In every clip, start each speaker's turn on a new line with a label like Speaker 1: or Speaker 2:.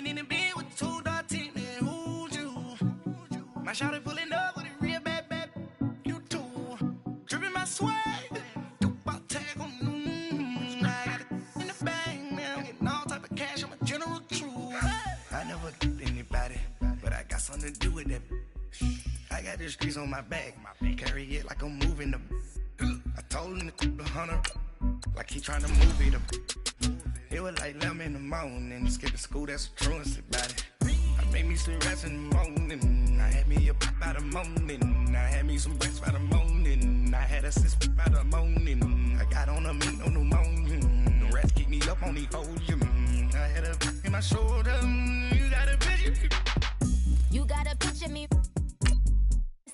Speaker 1: Swimming in the bed with 2 dark teeth, man, who's you? My shawty pulling up with a real bad, you too. Dripping my swag, about tag on I got it in the bag, man, getting all type of cash, I'm a general true. I never did anybody, but I got something to do with that. I got the streets on my back, carry it like I'm moving the. I told him to keep the 100, like he trying to move it up. It was like 11 in the morning, skip to school, that's a truancy about it. I made me some rest in the morning, I had me a pop by the morning, I had me some breast by the morning, I had a sis by the morning, I got on a meat on the morning, the rats keep me up on the ocean, I had a in my shoulder, you got a picture.
Speaker 2: You got a picture me,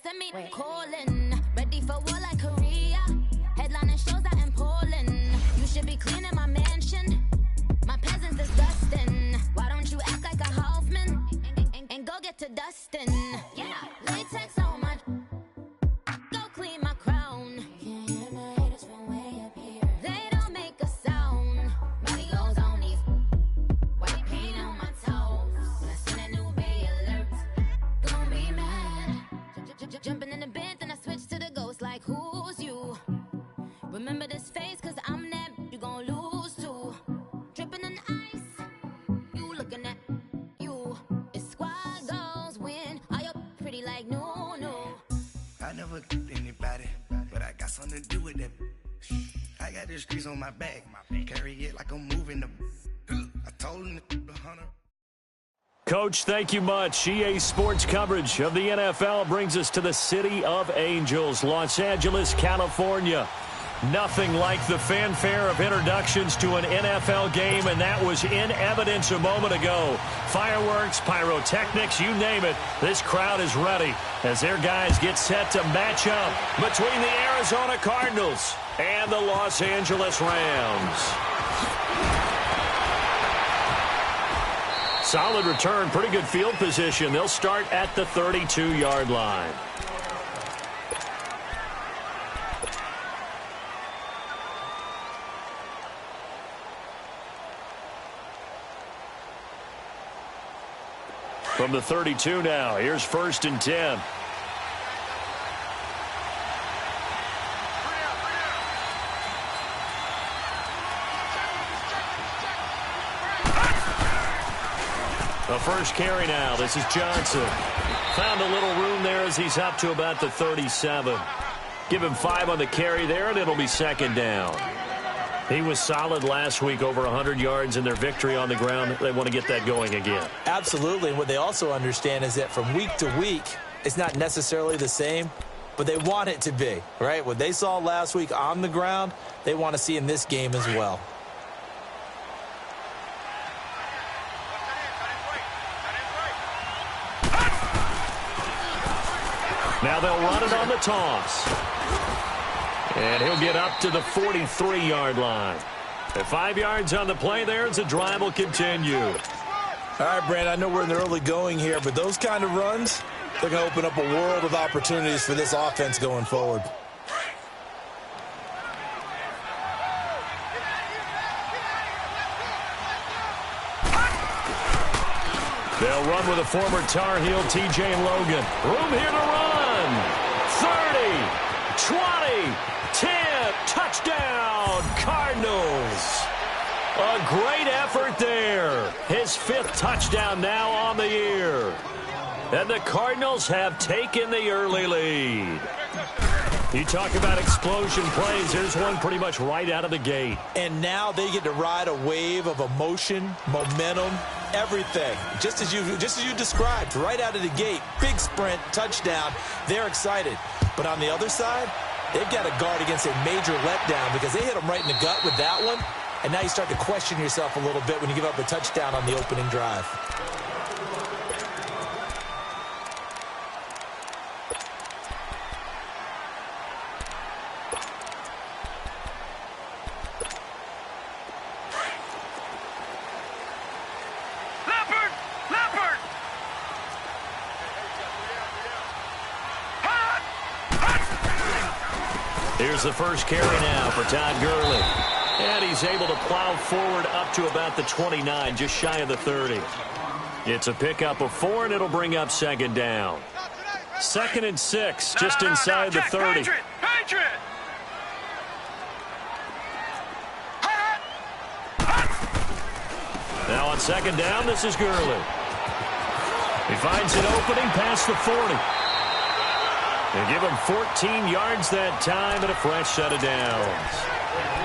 Speaker 2: send me calling, ready for war like Korea, headlining shows out in Poland, you should be cleaning my mansion. My peasants disgusting. Why don't you act like a Hoffman and go get to dustin'? Yeah, latex on my. Go clean my crown. Can't hear my haters from way up here. They don't make a sound. Body goes on these. White paint on my toes. When I send a new bay alert, gonna be mad. Jumping in the bed, then I switch to the ghost like who's you? Remember this face, cause I'm that you gon' lose too. Dripping in ice, you looking at you. It's squad goals win. Are you pretty like no?
Speaker 1: I never did anybody, but I got something to do with that. I got the streets on my back, carry it like I'm moving the. I told him to keep the 100.
Speaker 3: Coach, thank you much. EA Sports coverage of the NFL brings us to the City of Angels, Los Angeles, California. Nothing like the fanfare of introductions to an NFL game, and that was in evidence a moment ago. Fireworks, pyrotechnics, you name it. This crowd is ready as their guys get set to match up between the Arizona Cardinals and the Los Angeles Rams. Solid return, pretty good field position. They'll start at the 32-yard line. From the 32 now, here's 1st and 10. The first carry now. This is Johnson. Found a little room there as he's up to about the 37. Give him 5 on the carry there, and it'll be 2nd down. He was solid last week, over 100 yards in their victory on the ground. They want to get that going again.
Speaker 4: Absolutely. And what they also understand is that from week to week, it's not necessarily the same, but they want it to be, right? What they saw last week on the ground, they want to see in this game as well.
Speaker 3: Now they'll run it on the toss. And he'll get up to the 43-yard line. At 5 yards on the play there as the drive will continue.
Speaker 4: All right, Brandon, I know we're in the early going here, but those kind of runs, they're going to open up a world of opportunities for this offense going forward.
Speaker 3: They'll run with a former Tar Heel, T.J. Logan. Room here to run. 30, 20, 10, touchdown, Cardinals. A great effort there. His 5th touchdown now on the year. And the Cardinals have taken the early lead. You talk about explosion plays. There's one pretty much right out of the gate.
Speaker 4: And now they get to ride a wave of emotion, momentum, everything. Just as you described, right out of the gate, big sprint, touchdown. They're excited. But on the other side, they've got to guard against a major letdown because they hit them right in the gut with that one. And now you start to question yourself a little bit when you give up a touchdown on the opening drive.
Speaker 3: Here's the first carry now for Todd Gurley. And he's able to plow forward up to about the 29, just shy of the 30. It's a pickup of 4, and it'll bring up second down. 2nd and 6, just inside the 30. Now on second down, this is Gurley. He finds an opening past the 40. They give him 14 yards that time and a fresh set of downs.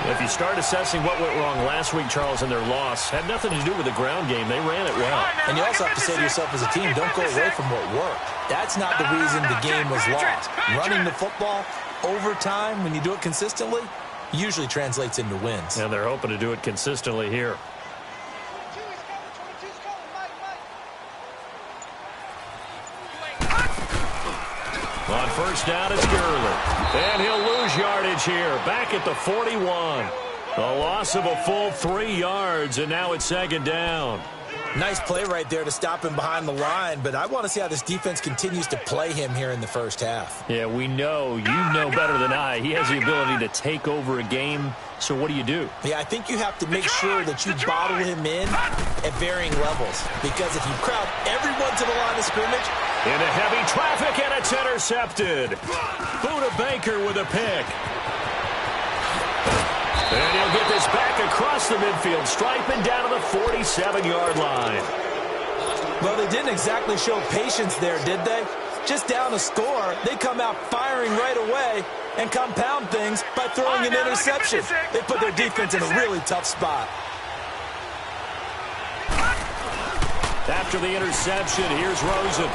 Speaker 3: If you start assessing what went wrong last week, Charles, in their loss, had nothing to do with the ground game. They ran it well.
Speaker 4: And you also have to say to yourself as a team, don't go away from what worked. That's not the reason the game was lost. Running the football over time, when you do it consistently, usually translates into wins.
Speaker 3: And they're hoping to do it consistently here. On first down, it's Gurley. And he'll lose yardage here. Back at the 41. A loss of a full 3 yards, and now it's second down.
Speaker 4: Nice play right there to stop him behind the line, but I want to see how this defense continues to play him here in the first half.
Speaker 3: Yeah, we know. You know better than I. He has the ability to take over a game. So what do you do?
Speaker 4: Yeah, I think you have to make sure that you bottle him in at varying levels. Because if you crowd everyone to the line of scrimmage...
Speaker 3: Into heavy traffic, and it's intercepted. Buda Baker with a pick. And he'll get this back across the midfield stripe and down to the 47-yard line.
Speaker 4: Well, they didn't exactly show patience there, did they? Just down a score, they come out firing right away and compound things by throwing an interception. They put their defense in a really tough spot.
Speaker 3: After the interception, here's Rosen.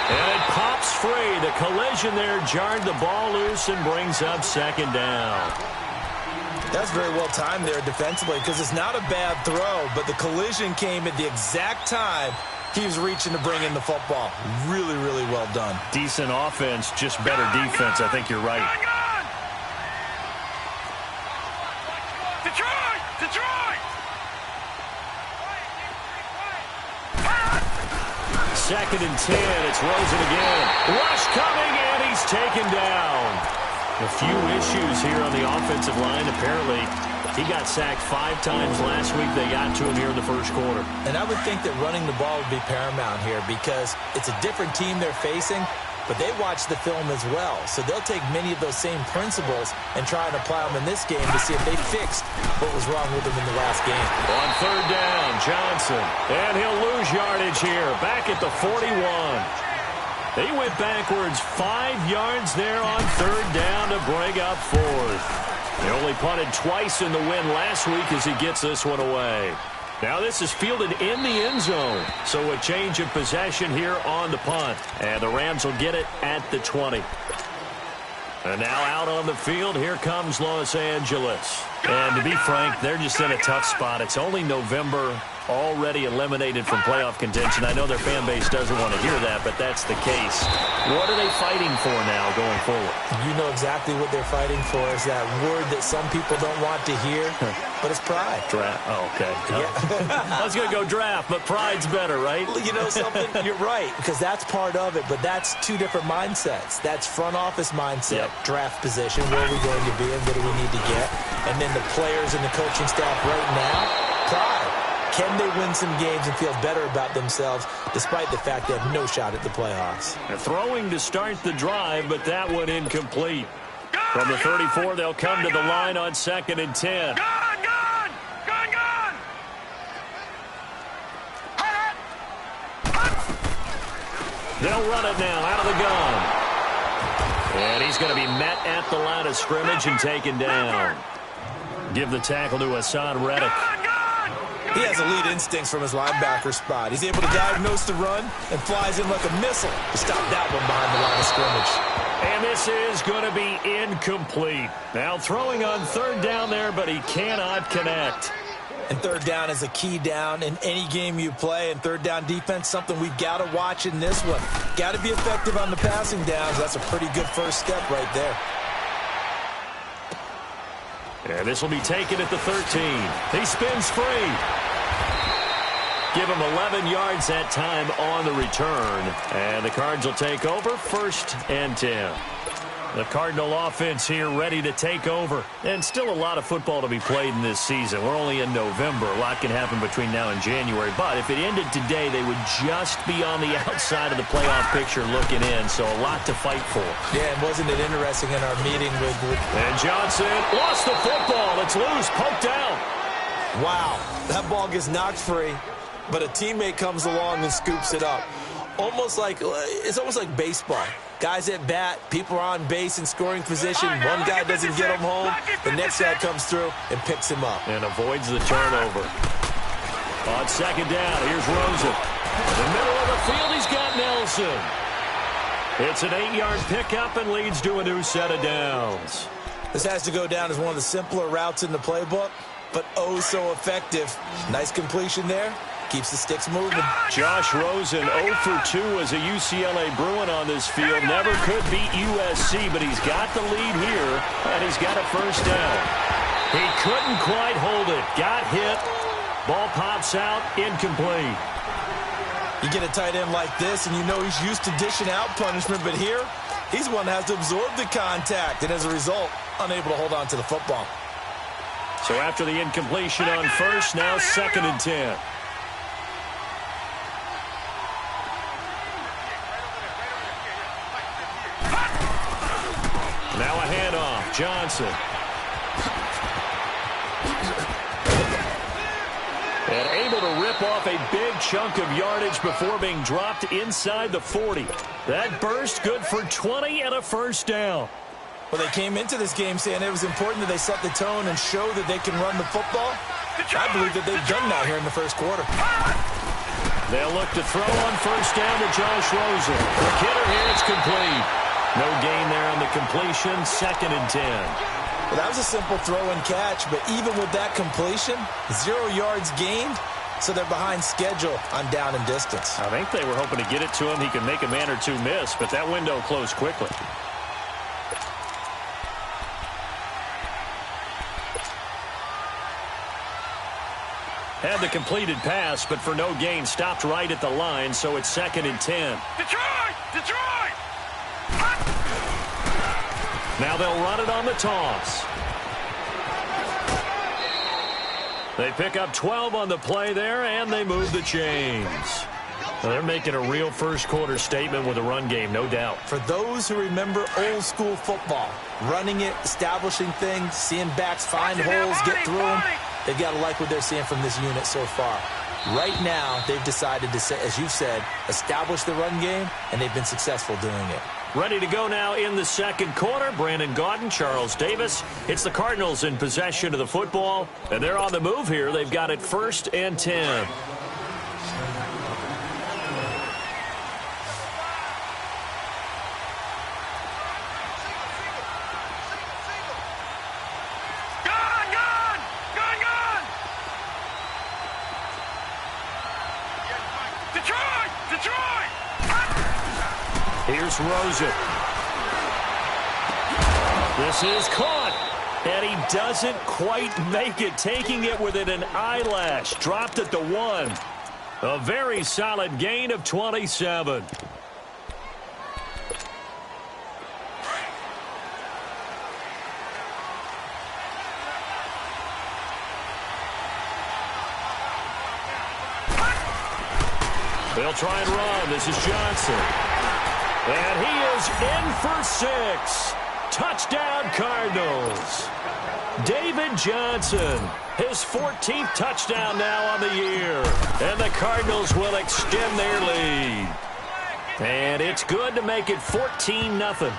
Speaker 3: And it pops free. The collision there jarred the ball loose and brings up second down.
Speaker 4: That's very well timed there defensively because it's not a bad throw, but the collision came at the exact time he was reaching to bring in the football. Really, really well done.
Speaker 3: Decent offense, just better defense. I think you're right. Detroit! Second and 10. It's Rosen again. Rush coming, and he's taken down. A few issues here on the offensive line. Apparently, he got sacked 5 times last week. They got to him here in the first quarter.
Speaker 4: And I would think that running the ball would be paramount here because it's a different team they're facing, but they watch the film as well. So they'll take many of those same principles and try and apply them in this game to see if they fixed what was wrong with them in the last game.
Speaker 3: On third down, Johnson. And he'll lose yardage here. Back at the 41. They went backwards 5 yards there on third down to bring up fourth. They only punted twice in the win last week as he gets this one away. Now this is fielded in the end zone. So a change of possession here on the punt. And the Rams will get it at the 20. And now out on the field, here comes Los Angeles. And to be frank, they're just in a tough spot. It's only November, already eliminated from playoff contention. I know their fan base doesn't want to hear that, but that's the case. What are they fighting for now going forward?
Speaker 4: You know exactly what they're fighting for is that word that some people don't want to hear, but it's pride.
Speaker 3: Draft. Oh, okay.
Speaker 4: Yeah.
Speaker 3: I was going to go draft, but pride's better, right?
Speaker 4: You know something? You're right, because that's part of it, but that's two different mindsets. That's front office mindset, draft position, where are we going to be and what do we need to get? And then the players and the coaching staff right now, pride. Can they win some games and feel better about themselves despite the fact they have no shot at the playoffs?
Speaker 3: They're throwing to start the drive, but that one incomplete. From the 34, they'll come to the line on 2nd and 10. They'll run it now out of the gun. And he's going to be met at the line of scrimmage and taken down. Give the tackle to Hassan Reddick.
Speaker 4: He has elite instincts from his linebacker spot. He's able to diagnose the run and flies in like a missile to stop that one behind the line of scrimmage.
Speaker 3: And this is going to be incomplete. Now throwing on third down there, but he cannot connect.
Speaker 4: And third down is a key down in any game you play. And third down defense, something we've got to watch in this one. Got to be effective on the passing downs. That's a pretty good first step right there.
Speaker 3: And this will be taken at the 13. He spins free. Give him 11 yards that time on the return. And the Cards will take over 1st and 10. The Cardinal offense here ready to take over. And still a lot of football to be played in this season. We're only in November. A lot can happen between now and January. But if it ended today, they would just be on the outside of the playoff picture looking in. So a lot to fight for.
Speaker 4: Yeah, and wasn't it interesting in our meeting with...
Speaker 3: And Johnson lost the football. It's loose, poked out.
Speaker 4: Wow, that ball gets knocked free, but a teammate comes along and scoops it up. It's almost like baseball. Guys at bat, people are on base in scoring position. One guy doesn't get him home. The next guy comes through and picks him up.
Speaker 3: And avoids the turnover. On second down, here's Rosen. In the middle of the field, he's got Nelson. It's an 8-yard pickup and leads to a new set of downs.
Speaker 4: This has to go down as one of the simpler routes in the playbook, but oh so effective. Nice completion there. Keeps the sticks moving.
Speaker 3: Josh Rosen 0 for 2 as a UCLA Bruin on this field. Never could beat USC, but he's got the lead here, and he's got a first down. He couldn't quite hold it. Got hit. Ball pops out. Incomplete.
Speaker 4: You get a tight end like this, and you know he's used to dishing out punishment, but here, he's the one that has to absorb the contact, and as a result, unable to hold on to the football.
Speaker 3: So after the incompletion on first, now 2nd and 10. Now a handoff. Johnson. And able to rip off a big chunk of yardage before being dropped inside the 40. That burst good for 20 and a first down.
Speaker 4: Well, they came into this game saying it was important that they set the tone and show that they can run the football. I believe that they've done that here in the first quarter.
Speaker 3: They'll look to throw on first down to Josh Rosen. The kidder here, it's complete. No gain there on the completion, 2nd and 10.
Speaker 4: Well, that was a simple throw and catch, but even with that completion, 0 yards gained, so they're behind schedule on down and distance.
Speaker 3: I think they were hoping to get it to him. He could make a man or two miss, but that window closed quickly. Had the completed pass, but for no gain, stopped right at the line, so it's 2nd and 10.
Speaker 1: Detroit! Detroit!
Speaker 3: Now they'll run it on the toss. They pick up 12 on the play there, and they move the chains. Well, they're making a real first-quarter statement with a run game, no doubt.
Speaker 4: For those who remember old-school football, running it, establishing things, seeing backs find holes, get through them, they've got to like what they're seeing from this unit so far. Right now, they've decided to, as you've said, establish the run game, and they've been successful doing it.
Speaker 3: Ready to go now in the second quarter. Brandon Gaudin, Charles Davis. It's the Cardinals in possession of the football, and they're on the move here. They've got it 1st and 10. Here's Rosen. This is caught. And he doesn't quite make it, taking it within an eyelash. Dropped at the 1. A very solid gain of 27. They'll try and run. This is Johnson. And he is in for 6. Touchdown, Cardinals. David Johnson, his 14th touchdown now on the year. And the Cardinals will extend their lead. And it's good to make it 14-0.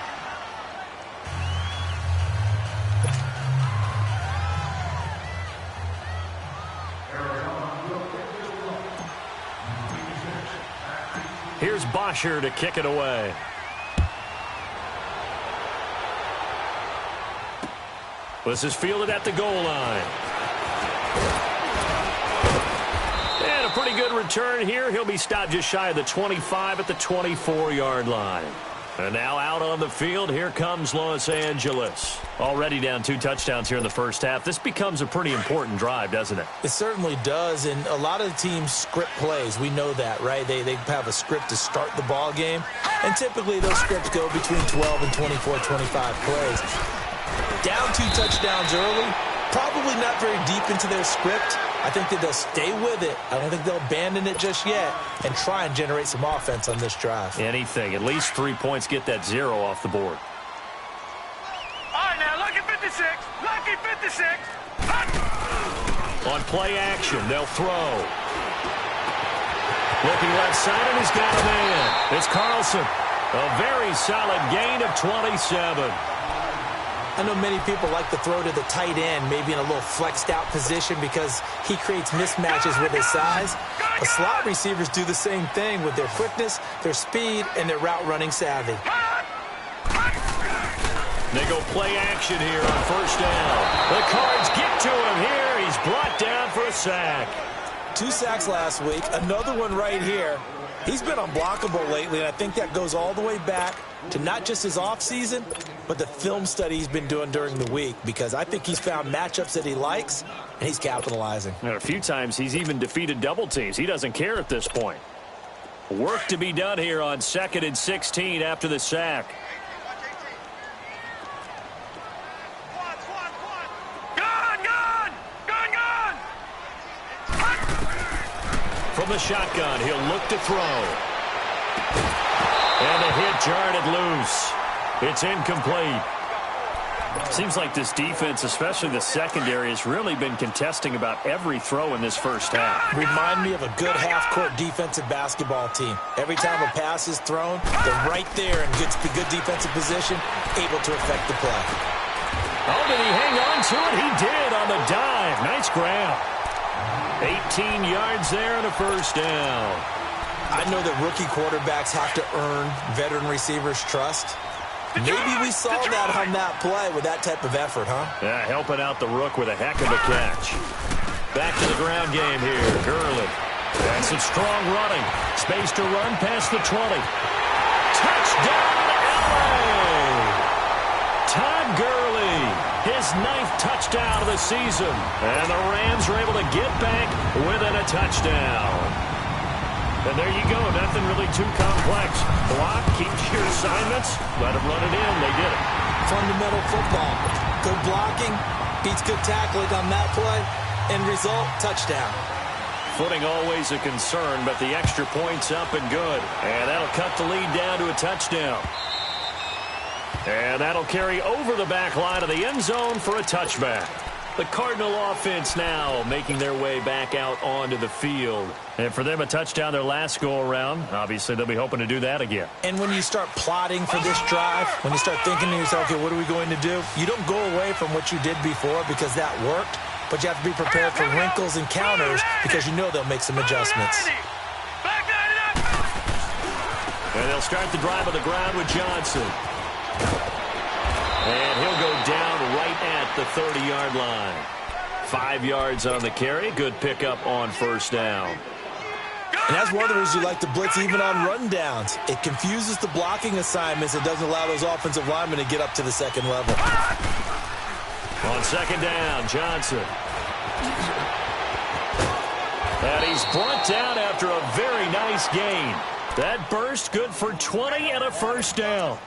Speaker 3: Here's Bosher to kick it away. This is fielded at the goal line. And a pretty good return here. He'll be stopped just shy of the 25 at the 24-yard line. And now out on the field, here comes Los Angeles. Already down 2 touchdowns here in the first half. This becomes a pretty important drive, doesn't it?
Speaker 4: It certainly does, and a lot of the teams script plays. We know that, right? They have a script to start the ball game, and typically those scripts go between 12 and 24, 25 plays. Down 2 touchdowns early, probably not very deep into their script. I think that they'll stay with it. I don't think they'll abandon it just yet and try and generate some offense on this drive.
Speaker 3: Anything. At least 3 points, get that 0 off the board.
Speaker 5: All right, now, lucky 56. Lucky 56.
Speaker 3: On play action, they'll throw. Looking left side, and he's got a man. It's Carlson. A very solid gain of 27.
Speaker 4: I know many people like to throw to the tight end, maybe in a little flexed out position because he creates mismatches with his size. But slot receivers do the same thing with their quickness, their speed, and their route running savvy.
Speaker 3: They go play action here on first down. The Cards get to him here. He's brought down for a sack.
Speaker 4: 2 sacks last week, another one right here. He's been unblockable lately, and I think that goes all the way back to not just his offseason, but the film study he's been doing during the week, because I think he's found matchups that he likes, and he's capitalizing.
Speaker 3: And a few times he's even defeated double teams. He doesn't care at this point. Work to be done here on 2nd and 16 after the sack. From the shotgun, he'll look to throw. And the hit jarred it loose. It's incomplete. Seems like this defense, especially the secondary, has really been contesting about every throw in this first half.
Speaker 4: Remind me of a good half-court defensive basketball team. Every time a pass is thrown, they're right there in good defensive position, able to affect the play.
Speaker 3: Oh, did he hang on to it? He did on the dive. Nice grab. 18 yards there and a first down.
Speaker 4: I know that rookie quarterbacks have to earn veteran receivers' trust. Maybe we saw that on that play with that type of effort, huh?
Speaker 3: Yeah, helping out the rook with a heck of a catch. Back to the ground game here. Gurley. That's some strong running. Space to run past the 20. Touchdown, LA! Todd Gurley, his 9th touchdown of the season. And the Rams are able to get back within a touchdown. And there you go. Nothing really too complex. Block, keep your assignments, let them run it in. They did it.
Speaker 4: Fundamental football. Good blocking, beats good tackling on that play. End result, touchdown.
Speaker 3: Footing always a concern, but the extra point's up and good. And that'll cut the lead down to a touchdown. And that'll carry over the back line of the end zone for a touchback. The Cardinal offense now making their way back out onto the field. And for them, a touchdown their last go-around. Obviously, they'll be hoping to do that again.
Speaker 4: And when you start plotting for this drive, when you start thinking to yourself, okay, what are we going to do? You don't go away from what you did before because that worked, but you have to be prepared for wrinkles and counters because you know they'll make some adjustments.
Speaker 3: And they'll start the drive on the ground with Johnson. And he'll go down right at the 30-yard line. 5 yards on the carry. Good pickup on first down.
Speaker 4: And that's one of the reasons you like to blitz even on rundowns. It confuses the blocking assignments. It doesn't allow those offensive linemen to get up to the second level.
Speaker 3: On second down, Johnson. And he's brought down after a very nice gain. That burst good for 20 and a first down.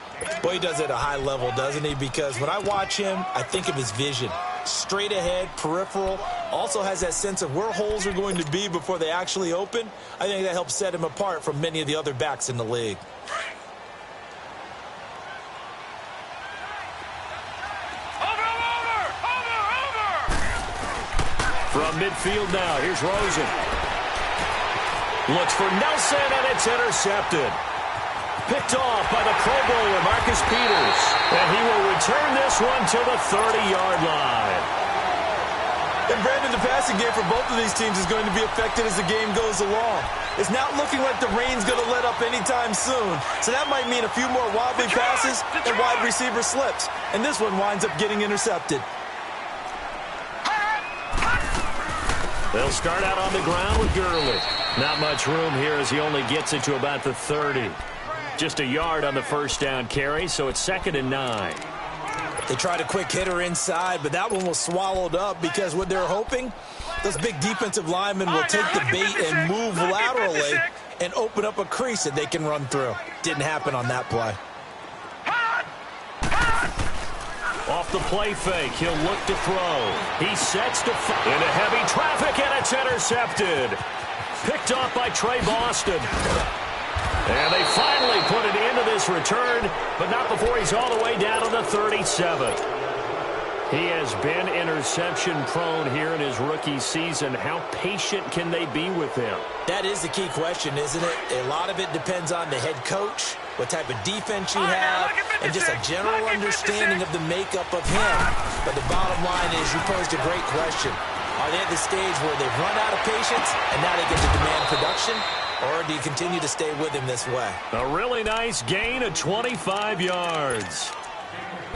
Speaker 4: Boy, he does it at a high level, doesn't he? Because when I watch him, I think of his vision. Straight ahead, peripheral. Also has that sense of where holes are going to be before they actually open. I think that helps set him apart from many of the other backs in the league.
Speaker 3: From midfield now, here's Rosen. Looks for Nelson, and it's intercepted. Picked off by the Pro Bowler, Marcus Peters. And he will return this one to the 30-yard line.
Speaker 4: And Brandon, the passing game for both of these teams is going to be affected as the game goes along. It's not looking like the rain's going to let up anytime soon. So that might mean a few more wobbly passes and wide receiver slips. And this one winds up getting intercepted.
Speaker 3: They'll start out on the ground with Gurley. Not much room here as he only gets it to about the 30. Just a yard on the first down carry, so it's 2nd and 9.
Speaker 4: They tried a quick hitter inside, but that one was swallowed up because what they're hoping, those big defensive linemen will take the bait and move laterally and open up a crease that they can run through. Didn't happen on that play.
Speaker 3: Off the play fake, he'll look to throw. He sets to into heavy traffic, and it's intercepted. Picked off by Trey Boston. And they finally put it into this return, but not before he's all the way down to the 37. He has been interception-prone here in his rookie season. How patient can they be with him?
Speaker 4: That is the key question, isn't it? A lot of it depends on the head coach, what type of defense you have, and just a general understanding of the makeup of him. But the bottom line is you posed a great question. Are they at the stage where they've run out of patience and now they get to demand production? Or do you continue to stay with him this way?
Speaker 3: A really nice gain of 25 yards.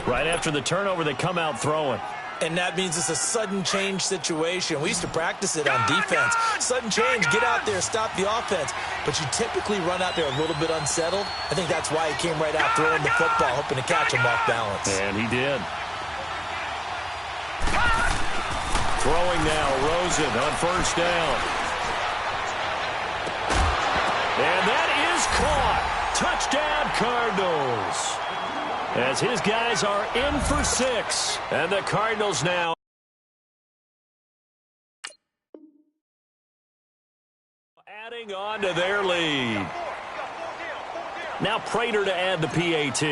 Speaker 3: Right after the turnover, they come out throwing.
Speaker 4: And that means it's a sudden change situation. We used to practice it on defense. Sudden change, get out there, stop the offense. But you typically run out there a little bit unsettled. I think that's why he came right out throwing the football, hoping to catch him off balance.
Speaker 3: And he did. Throwing now, Rosen on first down. And that is caught. Touchdown, Cardinals. As his guys are in for 6. And the Cardinals now adding on to their lead. Now Prater to add the PAT.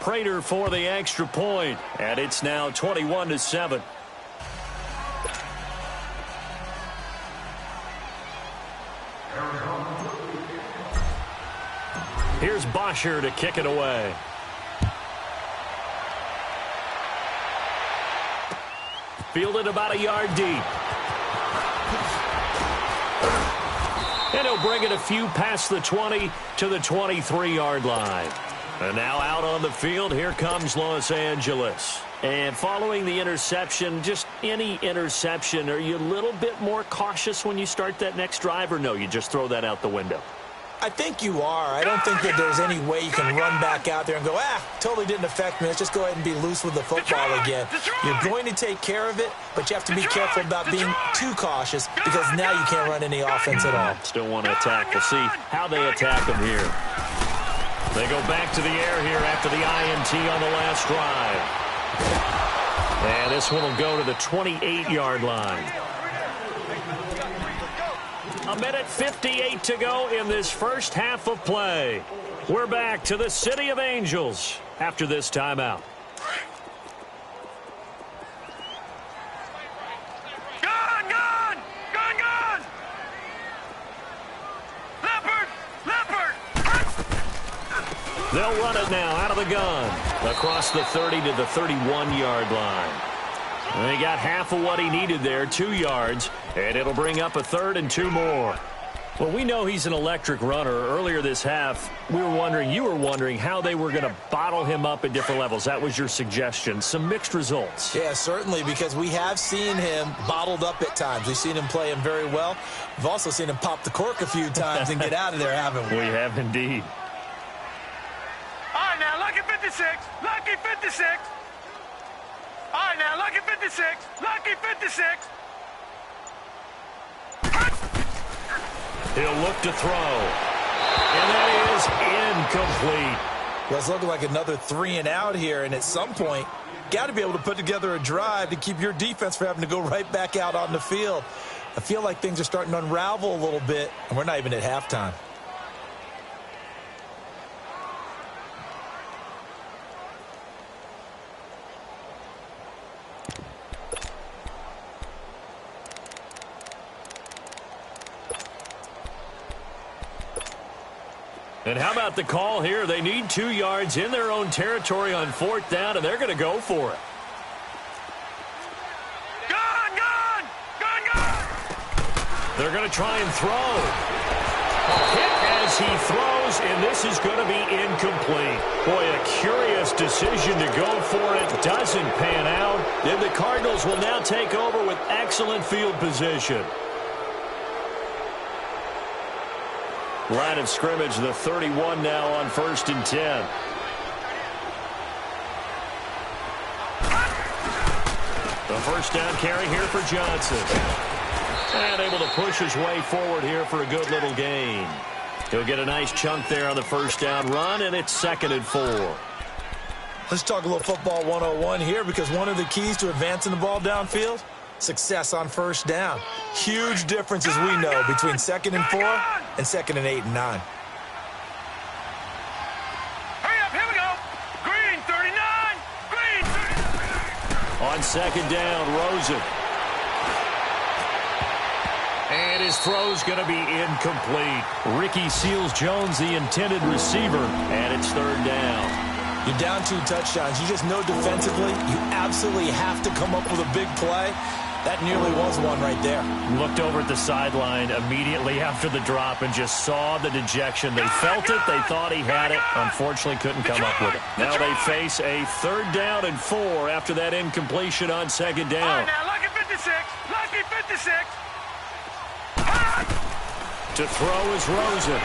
Speaker 3: Prater for the extra point. And it's now 21-7. Here's Bosher to kick it away. Fielded about a yard deep. And he'll bring it a few past the 20 to the 23-yard line. And now out on the field, here comes Los Angeles. And following the interception, just any interception, are you a little bit more cautious when you start that next drive, or no, you just throw that out the window?
Speaker 4: I think you are. I don't think that there's any way you can run back out there and go, totally didn't affect me. Let's just go ahead and be loose with the football again. You're going to take care of it, but you have to be careful about being too cautious because now you can't run any offense at all.
Speaker 3: Still want to attack. We'll see how they attack them here. They go back to the air here after the INT on the last drive. And this one will go to the 28-yard line. 1:58 to go in this first half of play. We're back to the City of Angels after this timeout.
Speaker 5: Gone! Gone! Gone! Gone! Leopard! Leopard!
Speaker 3: They'll run it now out of the gun. Across the 30 to the 31-yard line. They got half of what he needed there, 2 yards, and it'll bring up a 3rd and 2 more. Well, we know he's an electric runner. Earlier this half, you were wondering how they were going to bottle him up at different levels. That was your suggestion. Some mixed results.
Speaker 4: Yeah, certainly, because we have seen him bottled up at times. We've seen him play him very well. We've also seen him pop the cork a few times and get out of there, haven't we?
Speaker 3: We have indeed.
Speaker 5: All right, now, lucky 56. Lucky 56. All right, now, lucky 56. Lucky 56.
Speaker 3: He'll look to throw. And that is incomplete.
Speaker 4: Well, it's looking like another 3 and out here, and at some point, got to be able to put together a drive to keep your defense from having to go right back out on the field. I feel like things are starting to unravel a little bit, and we're not even at halftime.
Speaker 3: And how about the call here? They need 2 yards in their own territory on 4th down, and they're going to go for it.
Speaker 5: Gone! Gone! Gone! Gone!
Speaker 3: They're going to try and throw. Hit as he throws, and this is going to be incomplete. Boy, a curious decision to go for it. Doesn't pan out. Then the Cardinals will now take over with excellent field position. Line of scrimmage, the 31 now on 1st and 10. The first down carry here for Johnson. And able to push his way forward here for a good little gain. He'll get a nice chunk there on the first down run, and it's 2nd and 4.
Speaker 4: Let's talk a little football 101 here, because one of the keys to advancing the ball downfield, success on first down. Huge difference, as we know, between 2nd and 4 and 2nd and 8 and 9.
Speaker 5: Hurry up, here we go. Green, 39. Green, 39.
Speaker 3: On 2nd down, Rosen. And his throw's going to be incomplete. Ricky Seals-Jones, the intended receiver, and it's 3rd down.
Speaker 4: You're down 2 touchdowns. You just know defensively you absolutely have to come up with a big play. That nearly was one right there.
Speaker 3: Looked over at the sideline immediately after the drop and just saw the dejection. They felt it. They thought he had it. Unfortunately, couldn't come up with it. Now they face a 3rd down and 4 after that incompletion on 2nd down.
Speaker 5: All right, now, lucky 56. Lucky 56.
Speaker 3: To throw is Rosen.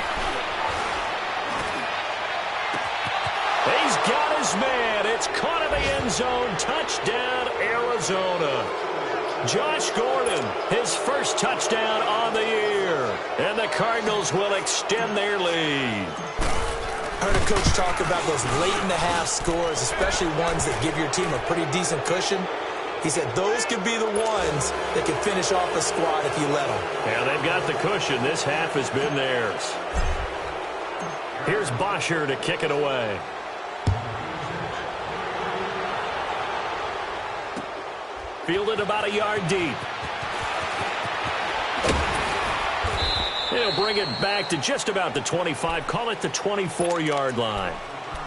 Speaker 3: He's got his man. It's caught in the end zone. Touchdown, Arizona. Josh Gordon, his first touchdown on the year. And the Cardinals will extend their lead.
Speaker 4: I heard a coach talk about those late-in-the-half scores, especially ones that give your team a pretty decent cushion. He said those could be the ones that can finish off a squad if you let them.
Speaker 3: Yeah, they've got the cushion. This half has been theirs. Here's Bosher to kick it away. Fielded about a yard deep. He'll bring it back to just about the 25. Call it the 24-yard line.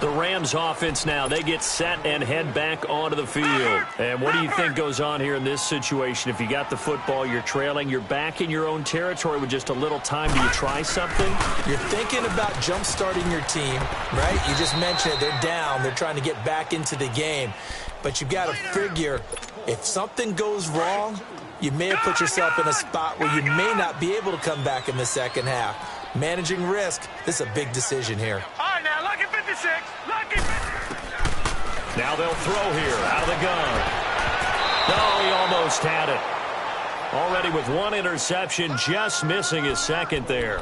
Speaker 3: The Rams offense now, they get set and head back onto the field. And what do you think goes on here in this situation? If you got the football, you're trailing, you're back in your own territory with just a little time. Do you try something?
Speaker 4: You're thinking about jump-starting your team, right? You just mentioned it. They're down. They're trying to get back into the game. But you've got to figure, if something goes wrong, you may have put yourself in a spot where you may not be able to come back in the second half. Managing risk, this is a big decision here.
Speaker 5: All right, now, lucky 56. Lucky 56.
Speaker 3: Now they'll throw here out of the gun. No, he almost had it. Already with one interception, just missing his second there.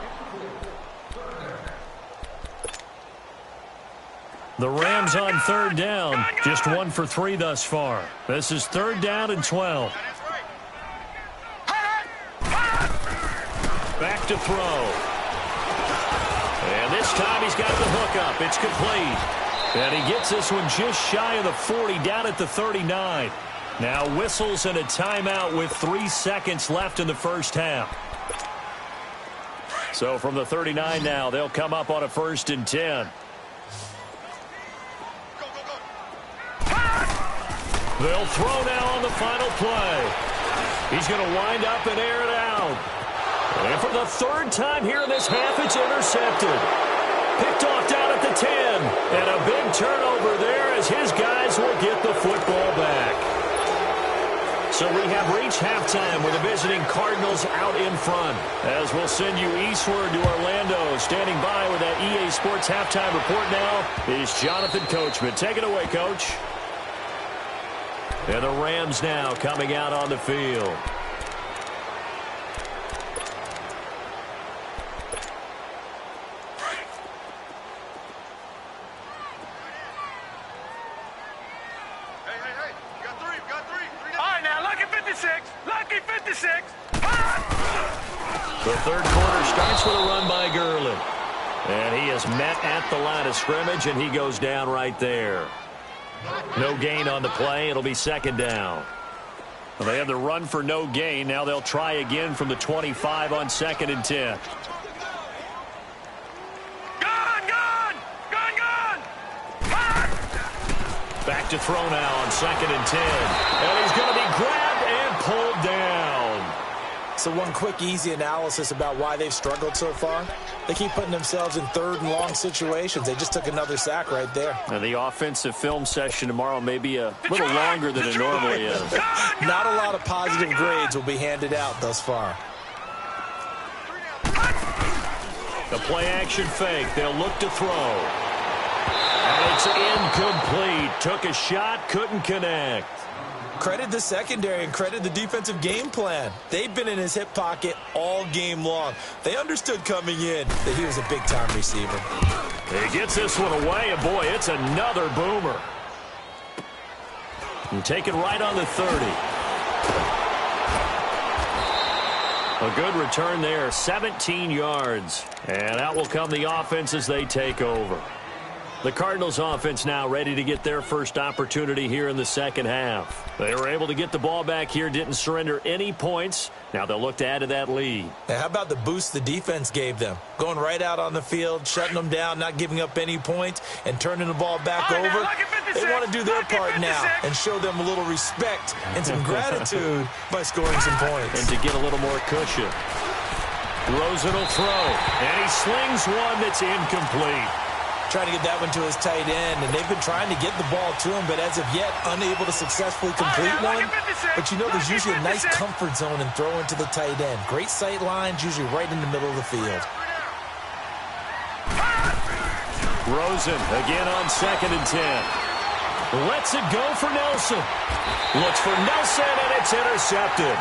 Speaker 3: The Rams on 3rd down, just 1 for 3 thus far. This is 3rd down and 12. Back to throw. And this time he's got the hook up. It's complete. And he gets this one just shy of the 40, down at the 39. Now whistles and a timeout with 3 seconds left in the first half. So from the 39 now, they'll come up on a 1st and 10. They'll throw now on the final play. He's going to wind up and air it out. And for the 3rd time here in this half, it's intercepted. Picked off down at the 10. And a big turnover there as his guys will get the football back. So we have reached halftime with the visiting Cardinals out in front. As we'll send you eastward to Orlando. Standing by with that EA Sports halftime report now is Jonathan Coachman. Take it away, Coach. And the Rams now coming out on the field.
Speaker 5: Hey, you got three. All right, now, lucky 56. Lucky 56.
Speaker 3: The 3rd quarter starts with a run by Gurley. And he is met at the line of scrimmage, and he goes down right there. No gain on the play. It'll be 2nd down. Well, they had the run for no gain. Now they'll try again from the 25 on 2nd and 10.
Speaker 5: Gone!
Speaker 3: Back to throw now on 2nd and 10. And he's going to be grabbed and pulled down.
Speaker 4: So one quick, easy analysis about why they've struggled so far. They keep putting themselves in 3rd and long situations. They just took another sack right there.
Speaker 3: And the offensive film session tomorrow may be a little longer than it normally is.
Speaker 4: Not a lot of positive grades will be handed out thus far.
Speaker 3: The play-action fake. They'll look to throw. And it's incomplete. Took a shot, couldn't connect.
Speaker 4: Credit the secondary and credit the defensive game plan. They've been in his hip pocket all game long. They understood coming in that he was a big-time receiver.
Speaker 3: He gets this one away, and boy, it's another boomer. And take it right on the 30. A good return there, 17 yards. And out will come the offense as they take over. The Cardinals offense now ready to get their first opportunity here in the second half. They were able to get the ball back here, didn't surrender any points. Now they'll look to add to that lead.
Speaker 4: Now, how about the boost the defense gave them? Going right out on the field, shutting them down, not giving up any points, and turning the ball back over. They want to do their part now and show them a little respect and some gratitude by scoring some points.
Speaker 3: And to get a little more cushion. Rosen will throw, and he slings one that's incomplete.
Speaker 4: Trying to get that one to his tight end, and they've been trying to get the ball to him, but as of yet, unable to successfully complete one. But you know, there's usually a nice comfort zone in throwing to the tight end. Great sight lines, usually right in the middle of the field.
Speaker 3: Rosen again on 2nd and 10. Lets it go for Nelson. Looks for Nelson, and it's intercepted.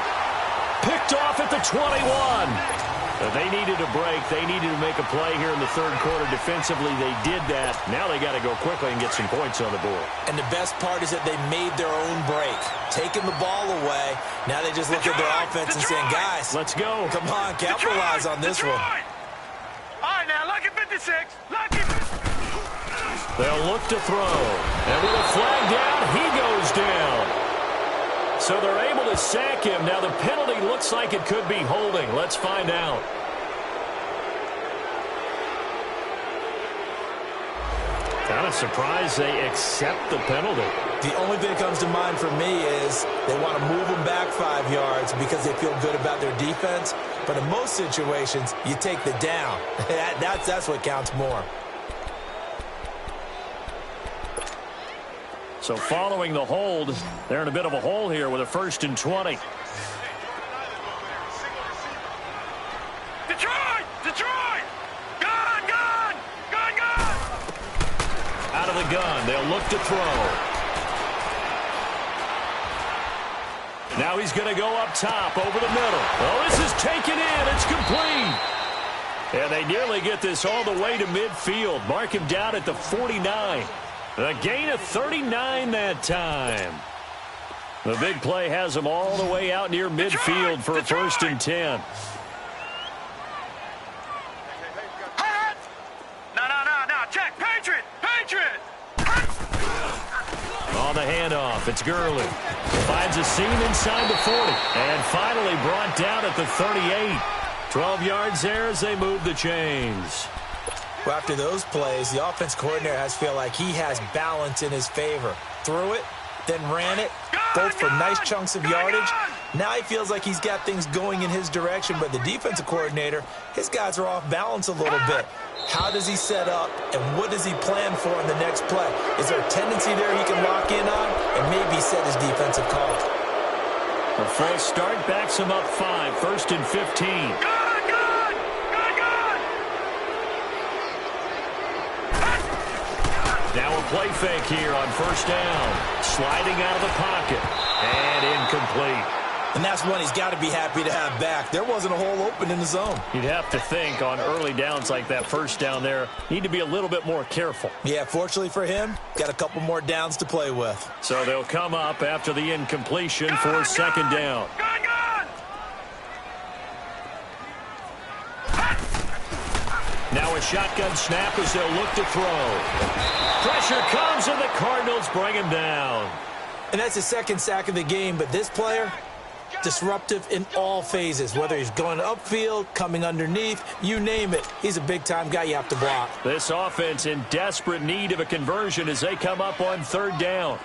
Speaker 3: Picked off at the 21. They needed a break. They needed to make a play here in the third quarter. Defensively, they did that. Now they got to go quickly and get some points on the board.
Speaker 4: And the best part is that they made their own break. Taking the ball away. Now they just look at their offense and saying, guys,
Speaker 3: let's go.
Speaker 4: Come on, capitalize on this one.
Speaker 5: All right, now, lucky 56. Lucky.
Speaker 3: They'll look to throw. And with a flag down, he goes down. So they're able to sack him. Now the penalty looks like it could be holding. Let's find out. Kind of surprised they accept the penalty.
Speaker 4: The only thing that comes to mind for me is they want to move them back 5 yards because they feel good about their defense. But in most situations, you take the down. That's what counts more.
Speaker 3: So following the hold, they're in a bit of a hole here with a 1st and 20.
Speaker 5: Detroit! Detroit! Gun! Gun! Gun! Gun!
Speaker 3: Out of the gun, they'll look to throw. Now he's going to go up top over the middle. Oh, this is taken in. It's complete. And they nearly get this all the way to midfield. Mark him down at the 49. A gain of 39 that time. The big play has them all the way out near midfield for a 1st and 10.
Speaker 5: No. Check. Patriot. Patriot.
Speaker 3: On the handoff, it's Gurley. Finds a seam inside the 40. And finally brought down at the 38. 12 yards there as they move the chains.
Speaker 4: Well, after those plays, the offense coordinator has to feel like he has balance in his favor. Threw it, then ran it, both for nice chunks of yardage. Now he feels like he's got things going in his direction, but the defensive coordinator, his guys are off balance a little bit. How does he set up, and what does he plan for in the next play? Is there a tendency there he can lock in on and maybe set his defensive call?
Speaker 3: A false start backs him up 5, 1st and 15. Now a play fake here on 1st down. Sliding out of the pocket. And incomplete.
Speaker 4: And that's one he's got to be happy to have back. There wasn't a hole open in the zone.
Speaker 3: You'd have to think on early downs like that 1st down there, need to be a little bit more careful.
Speaker 4: Yeah, fortunately for him, got a couple more downs to play with.
Speaker 3: So they'll come up after the incompletion for 2nd down. Now a shotgun snap as they'll look to throw. Pressure comes and the Cardinals bring him down.
Speaker 4: And that's his 2nd sack of the game, but this player, disruptive in all phases, whether he's going upfield, coming underneath, you name it. He's a big-time guy you have to block.
Speaker 3: This offense in desperate need of a conversion as they come up on 3rd down.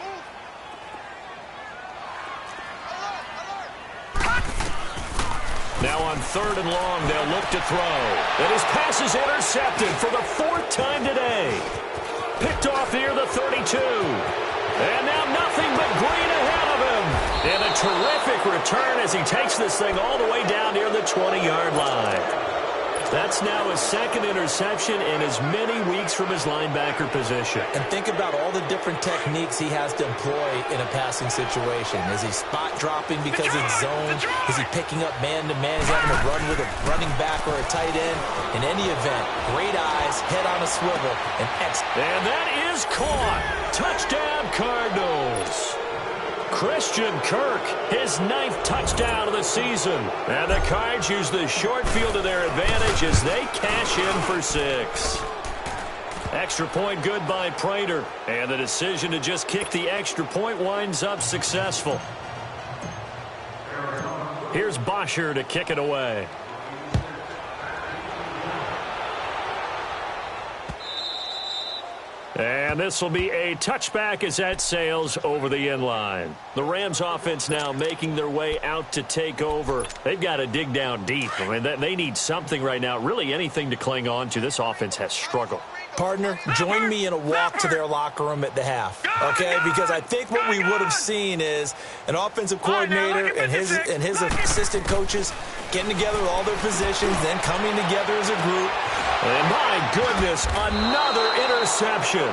Speaker 3: Now on 3rd and long, they'll look to throw. And his pass is intercepted for the 4th time today. Picked off near the 32. And now nothing but green ahead of him. And a terrific return as he takes this thing all the way down near the 20-yard line. That's now his second interception in as many weeks from his linebacker position.
Speaker 4: And think about all the different techniques he has to employ in a passing situation. Is he spot dropping because it's zone? Is he picking up man-to-man? Is he having to run with a running back or a tight end? In any event, great eyes, head on a swivel, and
Speaker 3: And that is caught. Touchdown, Cardinals. Christian Kirk, his 9th touchdown of the season. And the Cards use the short field to their advantage as they cash in for 6. Extra point good by Prater. And the decision to just kick the extra point winds up successful. Here's Bosher to kick it away. And this will be a touchback as that sails over the end line. The Rams offense now making their way out to take over. They've got to dig down deep. I mean, they need something right now, really anything to cling on to. This offense has struggled.
Speaker 4: Partner, join me in a walk to their locker room at the half, okay? Because I think what we would have seen is an offensive coordinator and his assistant coaches getting together with all their positions, then coming together as a group.
Speaker 3: And my goodness, another interception.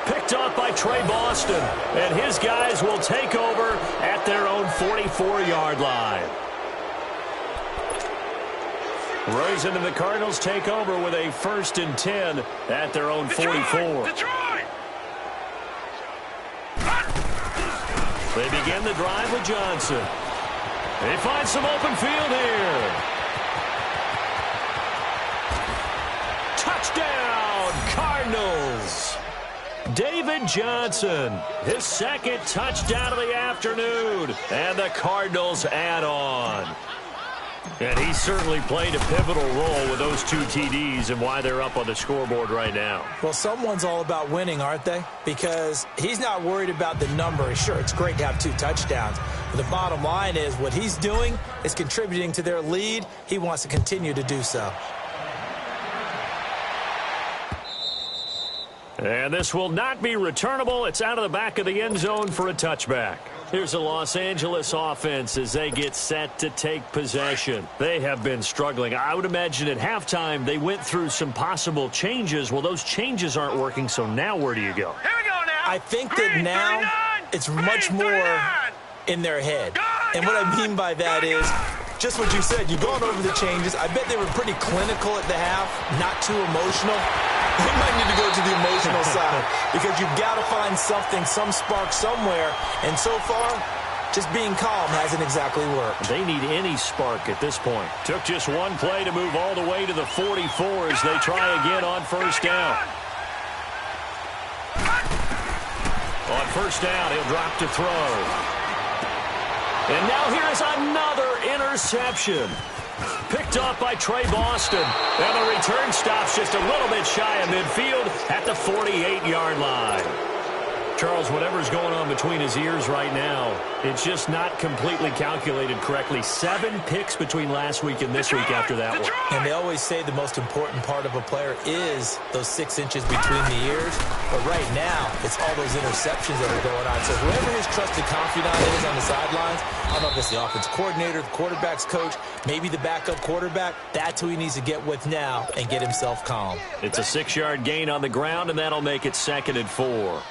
Speaker 3: Picked off by Trey Boston. And his guys will take over at their own 44-yard line. Rosen and the Cardinals take over with a 1st and 10 at their own 44.
Speaker 5: Detroit!
Speaker 3: They begin the drive with Johnson. They find some open field here. Touchdown, Cardinals. David Johnson, his 2nd touchdown of the afternoon. And the Cardinals add on. And he certainly played a pivotal role with those 2 TDs and why they're up on the scoreboard right now.
Speaker 4: Well, someone's all about winning, aren't they? Because he's not worried about the number. Sure, it's great to have 2 touchdowns. But the bottom line is what he's doing is contributing to their lead. He wants to continue to do so.
Speaker 3: And this will not be returnable. It's out of the back of the end zone for a touchback. Here's the Los Angeles offense as they get set to take possession. They have been struggling. I would imagine at halftime they went through some possible changes. Well, those changes aren't working, so now where do you go?
Speaker 5: Here we go now.
Speaker 4: I think that now it's much more in their head. And what I mean by that is just what you said. You've gone over the changes. I bet they were pretty clinical at the half, not too emotional. They might need to go to the emotional side because you've got to find something, some spark somewhere. And so far, just being calm hasn't exactly worked.
Speaker 3: They need any spark at this point. Took just one play to move all the way to the 44 as they try again on 1st down. On 1st down, he'll drop to throw. And now here's another interception. Picked off by Trey Boston. And the return stops just a little bit shy of midfield at the 48-yard line. Charles, whatever's going on between his ears right now, it's just not completely calculated correctly. 7 picks between last week and this week after that one.
Speaker 4: And they always say the most important part of a player is those 6 inches between the ears. But right now, it's all those interceptions that are going on. So whoever his trusted confidant is on the sidelines, I don't know if it's the offense coordinator, the quarterback's coach, maybe the backup quarterback, that's who he needs to get with now and get himself calm.
Speaker 3: It's a 6-yard gain on the ground, and that'll make it 2nd and 4.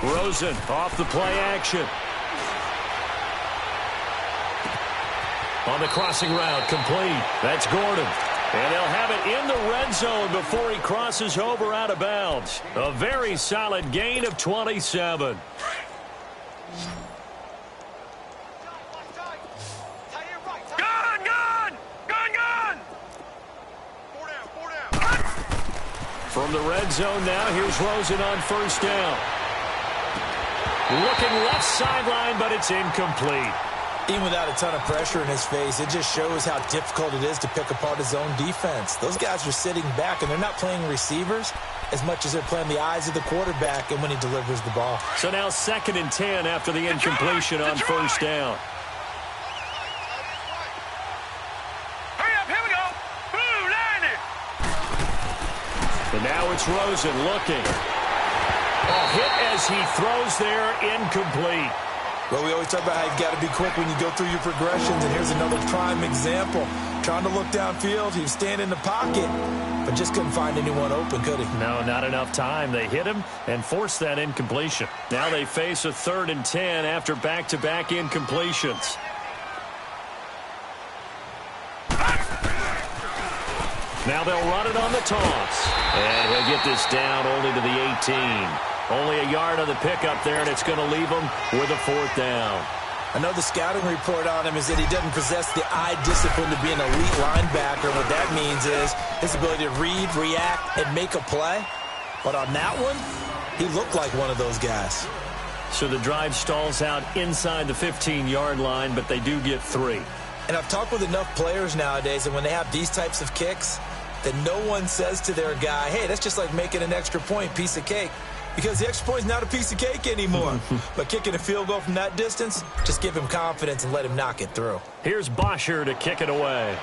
Speaker 3: Rosen off the play action. On the crossing route, complete. That's Gordon. And they'll have it in the red zone before he crosses over out of bounds. A very solid gain of 27. From the red zone now, here's Rosen on 1st down. Looking left sideline, but it's incomplete.
Speaker 4: Even without a ton of pressure in his face, it just shows how difficult it is to pick apart his own defense. Those guys are sitting back, and they're not playing receivers as much as they're playing the eyes of the quarterback and when he delivers the ball.
Speaker 3: So now 2nd and 10 after the incompletion on 1st down. Now it's Rosen looking. Oh, hit as he throws there, incomplete.
Speaker 4: Well, we always talk about how you've got to be quick when you go through your progressions, and here's another prime example. Trying to look downfield, he was standing in the pocket, but just couldn't find anyone open, could he?
Speaker 3: No, not enough time. They hit him and forced that incompletion. Now they face a 3rd and 10 after back-to-back incompletions. Now they'll run it on the toss. And he'll get this down only to the 18. Only a yard on the pickup there, and it's going to leave him with a 4th down.
Speaker 4: I know the scouting report on him is that he doesn't possess the eye discipline to be an elite linebacker. What that means is his ability to read, react, and make a play. But on that one, he looked like one of those guys.
Speaker 3: So the drive stalls out inside the 15-yard line, but they do get 3.
Speaker 4: And I've talked with enough players nowadays, and when they have these types of kicks, that no one says to their guy, hey, that's just like making an extra point, piece of cake. Because the extra point is not a piece of cake anymore. But kicking a field goal from that distance, just give him confidence and let him knock it through.
Speaker 3: Here's Bosher to kick it away.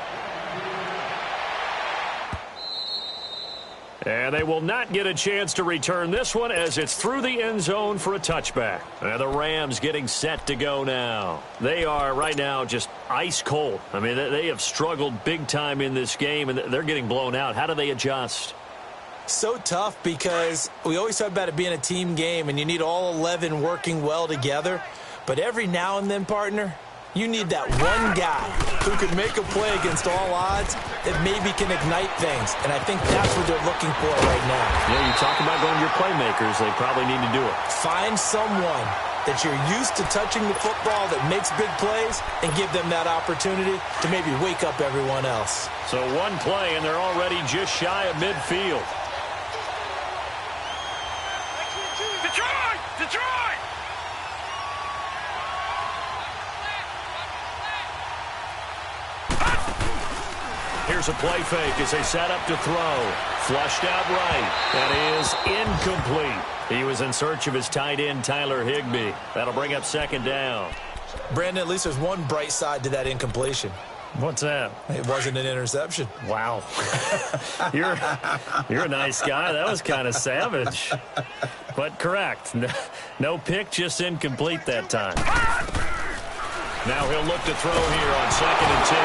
Speaker 3: And they will not get a chance to return this one as it's through the end zone for a touchback. And the Rams getting set to go now. They are right now just ice cold. I mean, they have struggled big time in this game, and they're getting blown out. How do they adjust?
Speaker 4: So tough because we always talk about it being a team game, and you need all 11 working well together. But every now and then, partner, you need that one guy who can make a play against all odds that maybe can ignite things. And I think that's what they're looking for right now.
Speaker 3: Yeah, you talk about going to your playmakers. They probably need to do it.
Speaker 4: Find someone that you're used to touching the football that makes big plays and give them that opportunity to maybe wake up everyone else.
Speaker 3: So one play, and they're already just shy of midfield.
Speaker 5: Detroit! Detroit!
Speaker 3: Here's a play fake as they set up to throw. Flushed out right. That is incomplete. He was in search of his tight end, Tyler Higbee. That'll bring up 2nd down.
Speaker 4: Brandon, at least there's one bright side to that incompletion.
Speaker 3: What's that?
Speaker 4: It wasn't an interception.
Speaker 3: Wow. You're a nice guy. That was kind of savage. But correct. No pick, just incomplete that time. Now he'll look to throw here on 2nd and 10.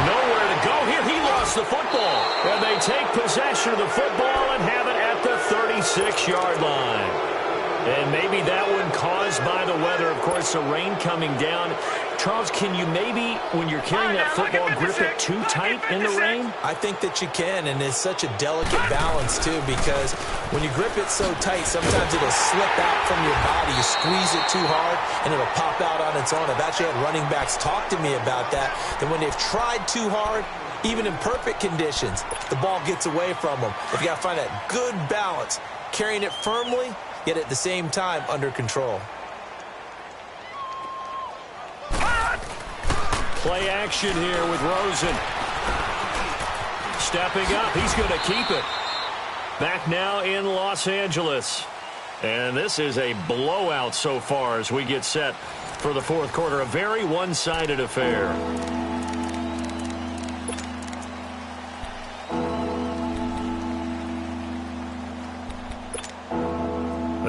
Speaker 3: Nowhere to go here. He lost the football. And they take possession of the football and have it at the 36-yard line. And maybe that one caused by the weather. Of course, the rain coming down. Charles, can you maybe, when you're carrying that football, grip it too tight in the rain?
Speaker 4: I think that you can, and it's such a delicate balance, too, because when you grip it so tight, sometimes it'll slip out from your body. You squeeze it too hard, and it'll pop out on its own. I've actually had running backs talk to me about that when they've tried too hard, even in perfect conditions, the ball gets away from them. If you got to find that good balance, carrying it firmly, yet at the same time under control.
Speaker 3: Play action here with Rosen. Stepping up, he's going to keep it. Back now in Los Angeles. And this is a blowout so far as we get set for the 4th quarter. A very one-sided affair.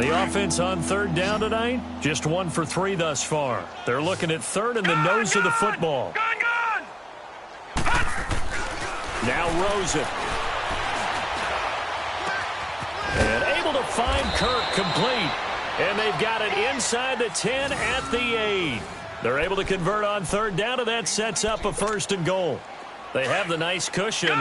Speaker 3: The offense on 3rd down tonight, just 1 for 3 thus far. They're looking at 3rd in the nose of the football.
Speaker 5: Gone!
Speaker 3: Now Rosen. And able to find Kirk complete. And they've got it inside the 10 at the 8. They're able to convert on 3rd down, and that sets up a 1st and goal. They have the nice cushion.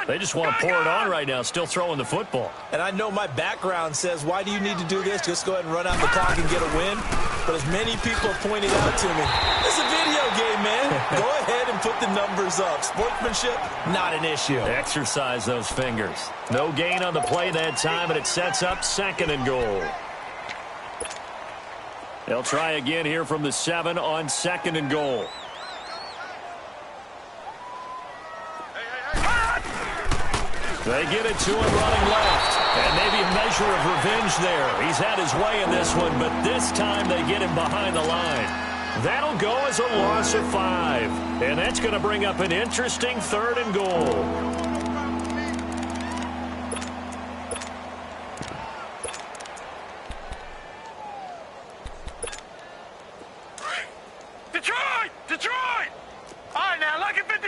Speaker 3: They just want to pour it on right now, still throwing the football.
Speaker 4: And I know my background says, why do you need to do this? Just go ahead and run out the clock and get a win. But as many people have pointed out to me, it's a video game, man. Go ahead and put the numbers up. Sportsmanship, not an issue.
Speaker 3: Exercise those fingers. No gain on the play that time, and it sets up 2nd and goal. They'll try again here from the 7 on 2nd and goal. They get it to him running left. And maybe a measure of revenge there. He's had his way in this one, but this time they get him behind the line. That'll go as a loss of 5. And that's going to bring up an interesting 3rd and goal.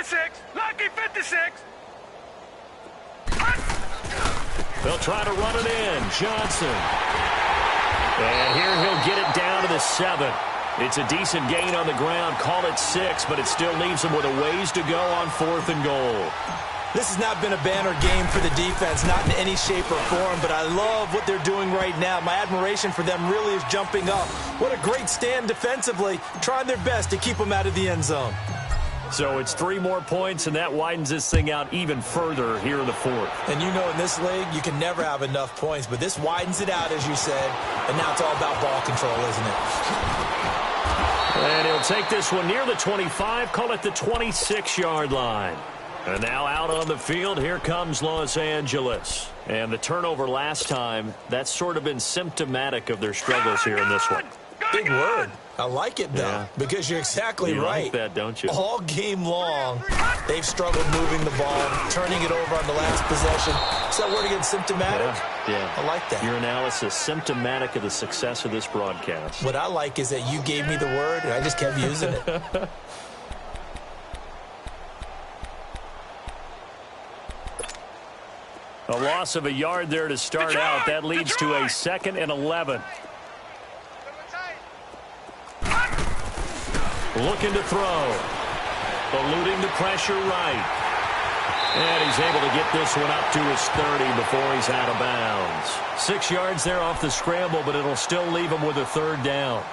Speaker 5: 56. Lucky 56.
Speaker 3: They'll try to run it in. Johnson. And here he'll get it down to the 7. It's a decent gain on the ground. Call it 6, but it still leaves them with a ways to go on 4th and goal.
Speaker 4: This has not been a banner game for the defense, not in any shape or form, but I love what they're doing right now. My admiration for them really is jumping up. What a great stand defensively, trying their best to keep them out of the end zone.
Speaker 3: So it's 3 more points, and that widens this thing out even further here in the 4th.
Speaker 4: And you know in this league, you can never have enough points, but this widens it out, as you said, and now it's all about ball control, isn't it?
Speaker 3: And he'll take this one near the 25, call it the 26-yard line. And now out on the field, here comes Los Angeles. And the turnover last time, that's sort of been symptomatic of their struggles here in this one.
Speaker 4: Big word. I like it, though, because you're exactly right.
Speaker 3: You like that, don't you?
Speaker 4: All game long, they've struggled moving the ball, turning it over on the last possession. Is that word again, symptomatic?
Speaker 3: Yeah.
Speaker 4: I like that.
Speaker 3: Your analysis, symptomatic of the success of this broadcast.
Speaker 4: What I like is that you gave me the word, and I just kept using it.
Speaker 3: A loss of a yard there to start out. That leads to a 2nd and 11. Looking to throw. Eluding the pressure right. And he's able to get this one up to his 30 before he's out of bounds. 6 yards there off the scramble, but it'll still leave him with a 3rd down.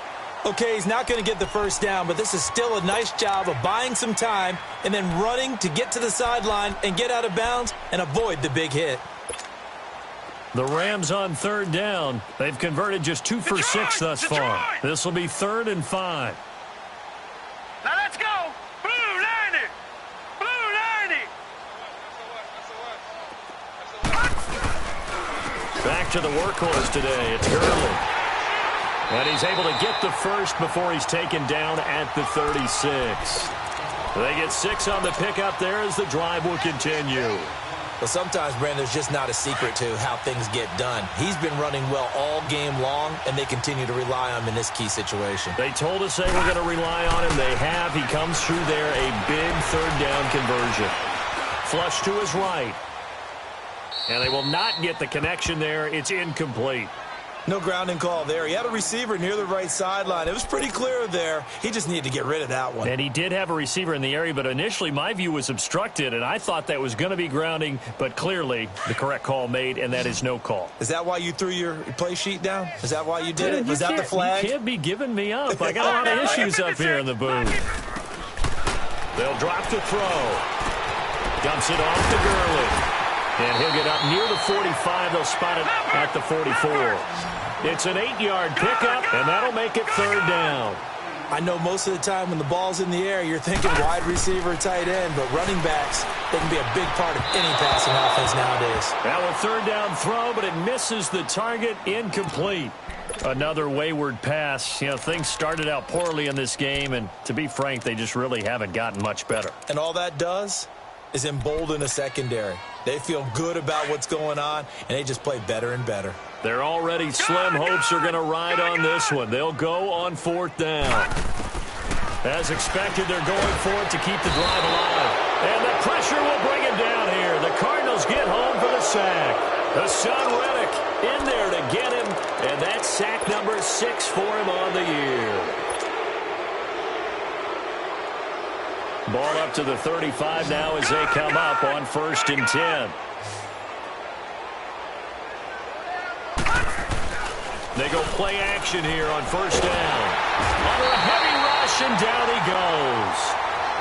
Speaker 4: Okay, he's not going to get the 1st down, but this is still a nice job of buying some time and then running to get to the sideline and get out of bounds and avoid the big hit.
Speaker 3: The Rams on 3rd down. They've converted just 2 for 6 thus far. This will be 3rd and 5.
Speaker 5: Now let's go. Blue 90. Blue 90.
Speaker 3: Back to the workhorse today. It's Gurley. And he's able to get the 1st before he's taken down at the 36. They get 6 on the pickup there as the drive will continue.
Speaker 4: Well, sometimes, Brandon, there's just not a secret to how things get done. He's been running well all game long, and they continue to rely on him in this key situation.
Speaker 3: They told us they were going to rely on him. They have. He comes through there, a big 3rd down conversion. Flush to his right. And they will not get the connection there. It's incomplete.
Speaker 4: No grounding call there. He had a receiver near the right sideline. It was pretty clear there. He just needed to get rid of that one.
Speaker 3: And he did have a receiver in the area, but initially my view was obstructed, and I thought that was going to be grounding, but clearly the correct call made, and that is no call.
Speaker 4: Is that why you threw your play sheet down? Is that why you did it? Was that the flag?
Speaker 3: You can't be giving me up. I got a lot of issues up here in the booth. They'll drop the throw. Dumps it off to Gurley. And he'll get up near the 45. They'll spot it at the 44. It's an 8-yard pickup, and that'll make it 3rd down.
Speaker 4: I know most of the time when the ball's in the air, you're thinking wide receiver, tight end, but running backs, they can be a big part of any passing offense nowadays.
Speaker 3: Now a 3rd down throw, but it misses the target, incomplete. Another wayward pass. You know, things started out poorly in this game, and to be frank, they just really haven't gotten much better.
Speaker 4: And all that does is embolden a secondary. They feel good about what's going on, and they just play better and better.
Speaker 3: They're already slim hopes are going to ride on this one. They'll go on 4th down. As expected, they're going for it to keep the drive alive. And the pressure will bring him down here. The Cardinals get home for the sack. Hassan Reddick in there to get him, and that's sack number 6 for him on the year. Ball up to the 35 now as they come up on 1st and 10. They go play action here on 1st down. Under a heavy rush, and down he goes.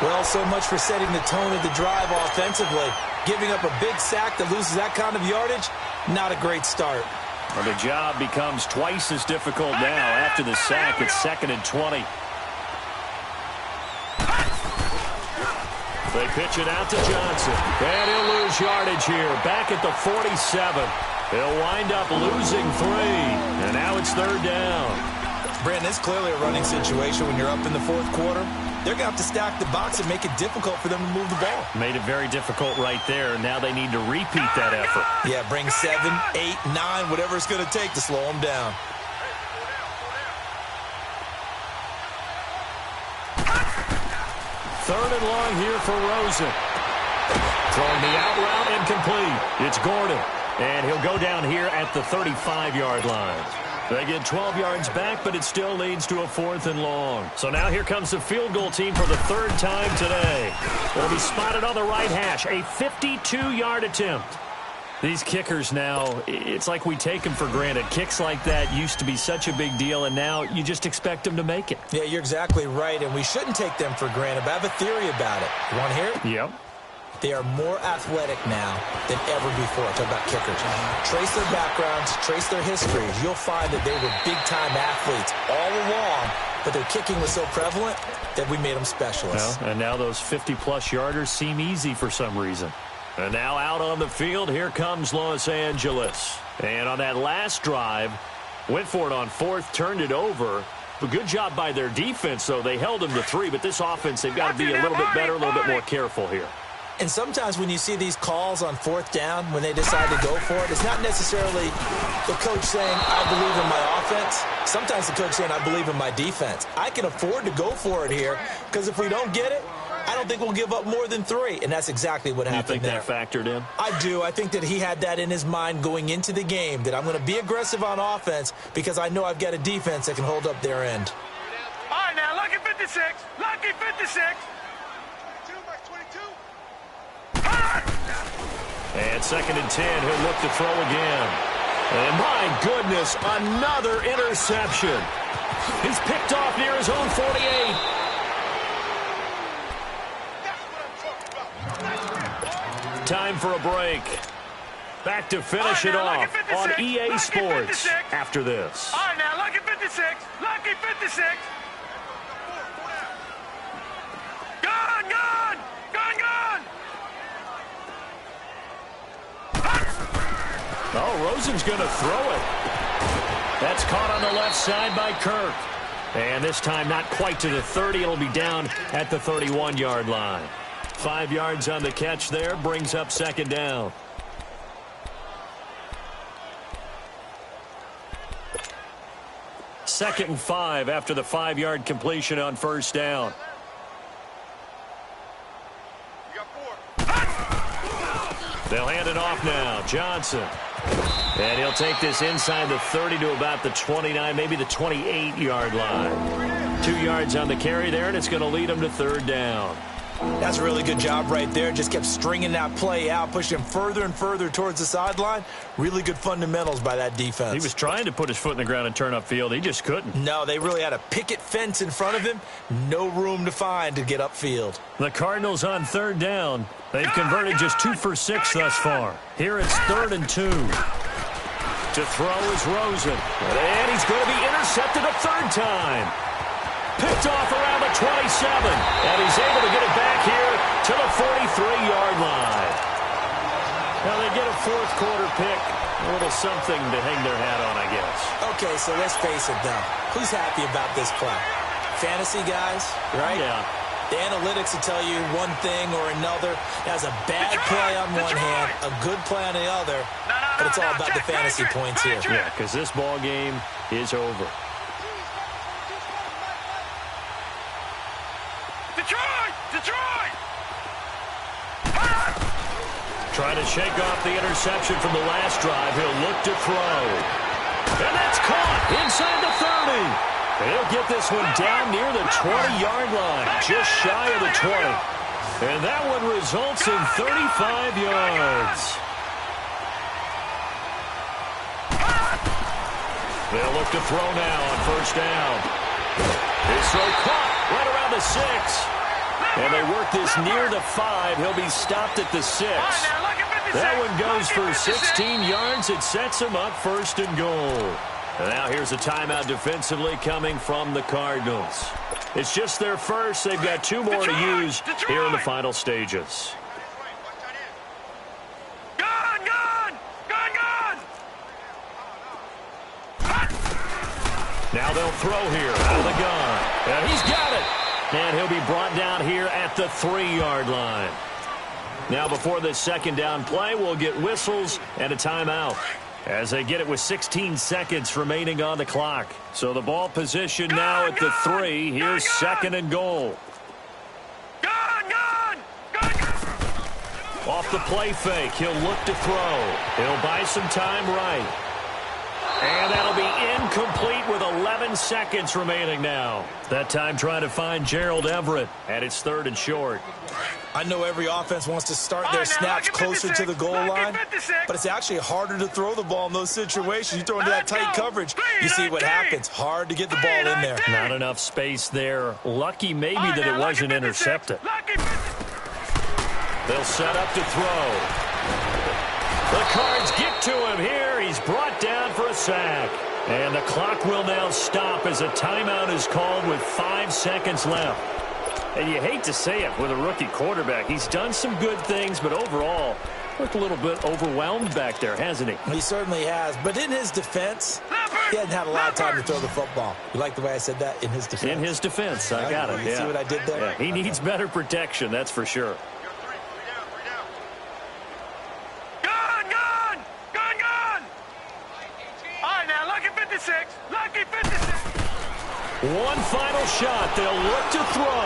Speaker 4: Well, so much for setting the tone of the drive offensively. Giving up a big sack that loses that kind of yardage, not a great start.
Speaker 3: Well, the job becomes twice as difficult now. After the sack, it's 2nd and 20. They pitch it out to Johnson. And he'll lose yardage here. Back at the 47. He'll wind up losing 3. And now it's 3rd down.
Speaker 4: Brandon, it's clearly a running situation when you're up in the 4th quarter. They're going to have to stack the box and make it difficult for them to move the ball.
Speaker 3: Made it very difficult right there. Now they need to repeat that effort.
Speaker 4: Yeah, bring 7, 8, 9, whatever it's going to take to slow them down.
Speaker 3: Third and long here for Rosen. Throwing the out route incomplete. It's Gordon. And he'll go down here at the 35-yard line. They get 12 yards back, but it still leads to a 4th and long. So now here comes the field goal team for the 3rd time today. It'll be spotted on the right hash. A 52-yard attempt. These kickers now, it's like we take them for granted. Kicks like that used to be such a big deal, and now you just expect them to make it.
Speaker 4: Yeah, you're exactly right, and we shouldn't take them for granted, but I have a theory about it. You want to hear it?
Speaker 3: Yep.
Speaker 4: They are more athletic now than ever before. Talk about kickers. Trace their backgrounds, trace their histories. You'll find that they were big-time athletes all along, but their kicking was so prevalent that we made them specialists.
Speaker 3: Well, and now those 50-plus yarders seem easy for some reason. And now out on the field, here comes Los Angeles. And on that last drive, went for it on 4th, turned it over. But good job by their defense, though. They held them to 3, but this offense, they've got to be a little bit better, a little bit more careful here.
Speaker 4: And sometimes when you see these calls on 4th down, when they decide to go for it, it's not necessarily the coach saying, I believe in my offense. Sometimes the coach saying, I believe in my defense. I can afford to go for it here, because if we don't get it, I don't think we'll give up more than 3. And that's exactly what happened there.
Speaker 3: You think that factored in?
Speaker 4: I do. I think that he had that in his mind going into the game, that I'm going to be aggressive on offense because I know I've got a defense that can hold up their end.
Speaker 5: All right, now, lucky 56. Lucky 56.
Speaker 3: And 2nd and 10, he'll look to throw again. And my goodness, another interception. He's picked off near his own 48. Time for a break. Back to finish it off on EA Sports after this.
Speaker 5: All right, now, lucky 56. Lucky 56. Gone, gone. Gone, gone.
Speaker 3: Oh, Rosen's going to throw it. That's caught on the left side by Kirk. And this time not quite to the 30. It'll be down at the 31-yard line. 5 yards on the catch there. Brings up 2nd down. Second and 5 after the 5-yard completion on 1st down. They'll hand it off now. Johnson. And he'll take this inside the 30 to about the 29, maybe the 28-yard line. 2 yards on the carry there, and it's going to lead him to 3rd down.
Speaker 4: That's a really good job right there. Just kept stringing that play out, pushing him further and further towards the sideline. Really good fundamentals by that defense.
Speaker 3: He was trying to put his foot in the ground and turn upfield. He just couldn't.
Speaker 4: No, they really had a picket fence in front of him. No room to find to get upfield.
Speaker 3: The Cardinals on 3rd down. They've converted just 2 for 6 thus far. Here it's 3rd and 2. To throw is Rosen. And he's going to be intercepted a 3rd time. Picked off around the 27. And he's able to get it back here to the 43-yard line. Now they get a 4th quarter pick. A little something to hang their hat on, I guess.
Speaker 4: Okay, so let's face it, though. Who's happy about this play? Fantasy guys, right?
Speaker 3: Yeah.
Speaker 4: The analytics will tell you one thing or another. That's a bad play on one hand, a good play on the other. But it's all about the fantasy points here.
Speaker 3: Yeah, because this ball game is over.
Speaker 5: Detroit!
Speaker 3: Trying to shake off the interception from the last drive. He'll look to throw. And that's caught inside the 30. He'll get this one down near the 20-yard line, just shy of the 20. And that one results in 35 yards. They'll look to throw now on 1st down. His throw caught right around the 6. And they work this near the 5. He'll be stopped at the 6. That one goes for 16 yards. It sets him up 1st and goal. And now here's a timeout defensively coming from the Cardinals. It's just their first. They've got 2 more to use here in the final stages. Now they'll throw here out of the gun. And he's got it. And he'll be brought down here at the 3-yard line. Now before this 2nd down play, we'll get whistles and a timeout as they get it with 16 seconds remaining on the clock. So the ball position now at the 3. Here's 2nd and goal. Off the play fake, he'll look to throw. He'll buy some time right. And that'll be incomplete with 11 seconds remaining now. That time trying to find Gerald Everett, and it's 3rd and short.
Speaker 4: I know every offense wants to start their snaps closer to the goal line, but it's actually harder to throw the ball in those situations. You throw into that tight coverage, you see what happens. Hard to get the ball in there.
Speaker 3: Not enough space there. Lucky maybe that it wasn't intercepted. They'll set up to throw. The Cards get to him here. He's brought down for a sack. And the clock will now stop as a timeout is called with 5 seconds left. And you hate to say it with a rookie quarterback. He's done some good things, but overall, looked a little bit overwhelmed back there, hasn't he?
Speaker 4: He certainly has. But in his defense, he hasn't had a lot of time to throw the football. You like the way I said that? In his defense.
Speaker 3: In his defense. I got it.
Speaker 4: You see what I did there?
Speaker 3: Yeah, he needs better protection, that's for sure. One final shot. They'll look to throw.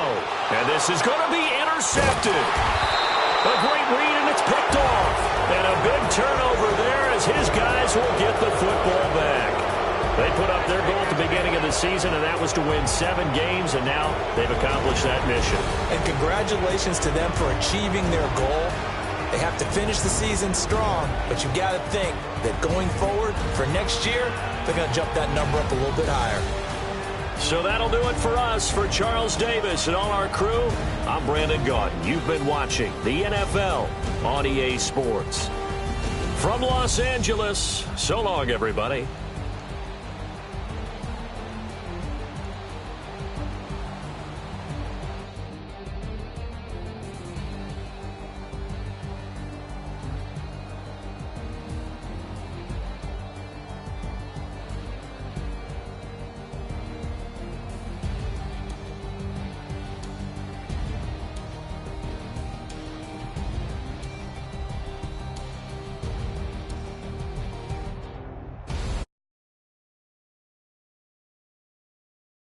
Speaker 3: And this is going to be intercepted. A great read, and it's picked off. And a big turnover there as his guys will get the football back. They put up their goal at the beginning of the season, and that was to win 7 games, and now they've accomplished that mission.
Speaker 4: And congratulations to them for achieving their goal. They have to finish the season strong, but you got to think that going forward for next year, they're going to jump that number up a little bit higher.
Speaker 3: So that'll do it for us. For Charles Davis and all our crew, I'm Brandon Gaudin. You've been watching the NFL on EA Sports. From Los Angeles, so long, everybody.